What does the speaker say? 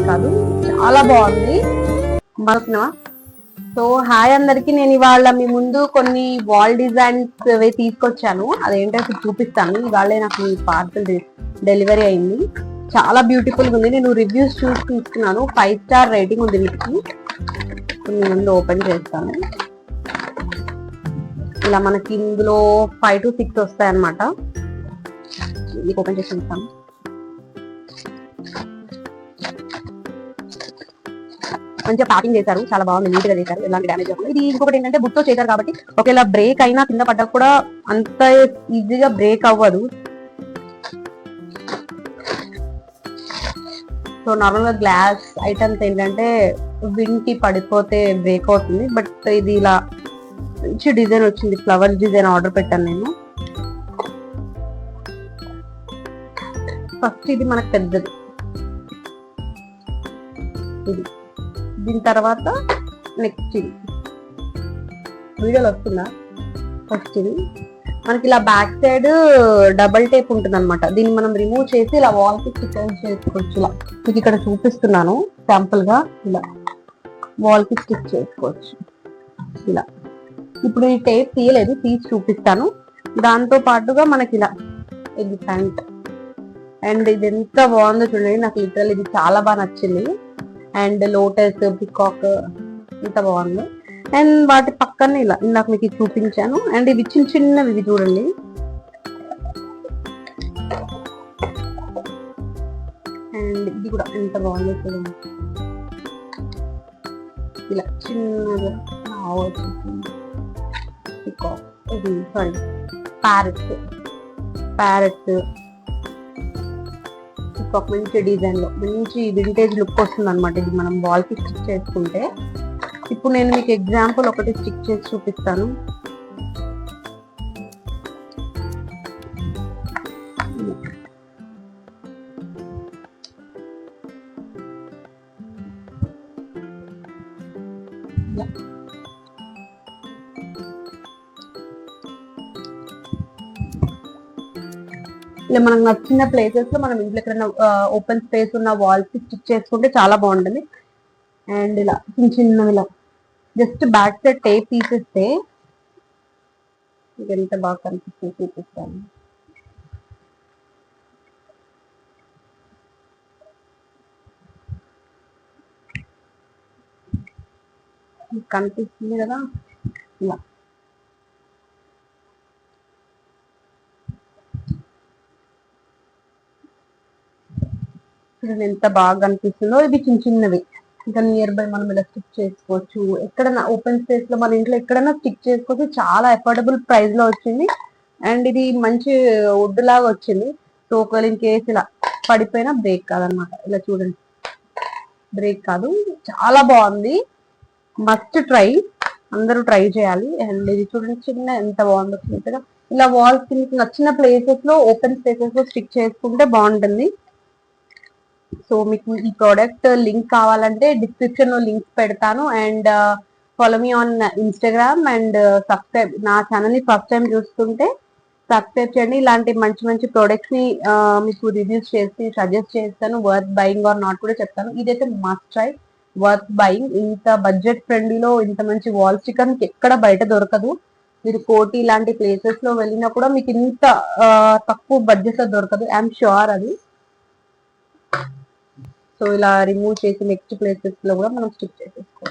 కాదు, చాలా బాగుంది. బాగున్నావా? సో హాయ్ అందరికి, నేను ఇవాళ మీ ముందు కొన్ని వాల్ డిజైన్స్ తీసుకొచ్చాను. అదేంటో చూపిస్తాను. ఇవాళ నాకు ఈ పార్సల్ డెలివరీ అయింది. చాలా బ్యూటిఫుల్ గా ఉంది. నేను రివ్యూస్ చూసి తీసుకున్నాను. 5 స్టార్ రేటింగ్ ఉంది వీటికి. మీ ముందు ఓపెన్ చేస్తాను. ఇలా మనకి ఇందులో 5 to 6 వస్తాయి అన్నమాట. ఓపెన్ చేసి చూస్తాను. మంచిగా ప్యాకింగ్ చేశారు, చాలా బాగుంది, నీట్ గా చేశారు, ఎలాంటి డ్యామేజ్ అవ్వకుండా. ఇది ఇంకొకటి ఏంటంటే బుక్తో చేశారు కాబట్టి ఒకవేళ బ్రేక్ అయినా కింద పడ్డా కూడా అంత ఈజీగా బ్రేక్ అవ్వదు. సో నార్మల్ గా గ్లాస్ ఐటమ్స్ ఏంటంటే విండ్కి పడిపోతే బ్రేక్ అవుతుంది. బట్ ఇది ఇలా మంచి డిజైన్ వచ్చింది, ఫ్లవర్ డిజైన్ ఆర్డర్ పెట్టాను నేను. ఫస్ట్ ఇది మనకు పెద్దది, ఇది. దీని తర్వాత నెక్స్ట్ ఇది. వీడియోలో వస్తుందా? ఫస్ట్ ఇది మనకి ఇలా బ్యాక్ సైడ్ డబల్ టేప్ ఉంటుంది అనమాట. దీన్ని మనం రిమూవ్ చేసి ఇలా వాల్ కి స్టిక్ చేసుకోవచ్చు. ఇలా మీకు ఇక్కడ చూపిస్తున్నాను శాంపుల్ గా. ఇలా వాల్ కి స్టిక్ చేసుకోవచ్చు ఇలా. ఇప్పుడు ఈ టేప్ తీయలేదు, తీసి చూపిస్తాను. దాంతో పాటుగా మనకి ఇలా ఇది ప్యాంట్. అండ్ ఇది ఎంత బాగుందో చూడండి, నాకు లిటరల్ ఇది చాలా బాగా నచ్చింది. అండ్ లోటస్, పికాక్ ఎంత బాగుంది. అండ్ వాటి పక్కనే ఇలా ఇందాక మీకు చూపించాను. అండ్ ఇవి చిన్న చిన్నవి, ఇవి చూడండి. అండ్ ఇది కూడా ఎంత బాగుందో చూడండి, ఇలా చిన్నగా పికాక్. ఇది సారీ ప్యారెట్స్ ఒక మంచి డిజైన్ లో మంచి వింటేజ్ లుక్ వస్తుంది అనమాట. ఇది మనం వాల్ కి స్టిక్ చేసుకుంటే. ఇప్పుడు నేను మీకు ఎగ్జాంపుల్ ఒకటి స్టిక్ చేసి చూపిస్తాను. ఇలా మనకు నచ్చిన ప్లేసెస్ లో మనం ఇంట్లో ఎక్కడైనా ఓపెన్ స్పేస్ ఉన్న వాల్స్ కి స్టిక్ చేసుకుంటే చాలా బాగుంటుంది. అండ్ ఇలా చిన్న చిన్నవి ఇలా జస్ట్ బ్యాక్ సైడ్ టేప్ తీసేస్తే ఎంత బాగా కనిపిస్తుంది చూపిస్తాను. కనిపిస్తుంది కదా ఇలా. ఎంత బాగా కనిపిస్తుందో. ఇవి చిన్న చిన్నవి, ఇంకా నియర్ బై మనం ఇలా స్టిక్ చేసుకోవచ్చు. ఎక్కడైనా ఓపెన్ స్పేస్ లో మన ఇంట్లో ఎక్కడైనా స్టిక్ చేసుకోవచ్చు. చాలా అఫోర్డబుల్ ప్రైస్ లో వచ్చింది. అండ్ ఇది మంచి వుడ్ లాగా వచ్చింది. సో ఒకవేళ ఇన్ కేసు ఇలా పడిపోయినా బ్రేక్ కాదనమాట. ఇలా చూడండి, బ్రేక్ కాదు. చాలా బాగుంది, మస్ట్ ట్రై, అందరూ ట్రై చేయాలి. అండ్ ఇది చూడండి చిన్న ఎంత బాగుందో. ఇలా వాల్స్ కి మీకు నచ్చిన ప్లేసెస్ లో ఓపెన్ స్పేసెస్ లో స్టిక్ చేసుకుంటే బాగుంటుంది. సో మీకు ఈ ప్రోడక్ట్ లింక్ కావాలంటే డిస్క్రిప్షన్ లో లింక్స్ పెడతాను. And follow me on Instagram. And subscribe, నా ఛానల్ ని ఫస్ట్ టైం చూస్తుంటే సబ్స్క్రైబ్ చేయండి. ఇలాంటి మంచి మంచి ప్రోడక్ట్స్ ని మీకు రివ్యూస్ చేసి సజెస్ట్ చేస్తాను. వర్త్ బయింగ్ ఆర్ నాట్ కూడా చెప్తాను. ఇదైతే మస్ట్ ట్రై, వర్త్ బయింగ్. ఇంత బడ్జెట్ ఫ్రెండ్లీలో ఇంత మంచి వాల్ స్టిక్కర్ మీకు ఎక్కడ బయట దొరకదు. మీరు కోటి ఇలాంటి ప్లేసెస్ లో వెళ్ళినా కూడా మీకు ఇంత తక్కువ బడ్జెట్ లో దొరకదు, ఐఎమ్ ష్యూర్ అది. సో ఇలా రిమూవ్ చేసి నెక్స్ట్ ప్లేసెస్ లో కూడా మనం స్టిక్ చేసేసుకోవాలి.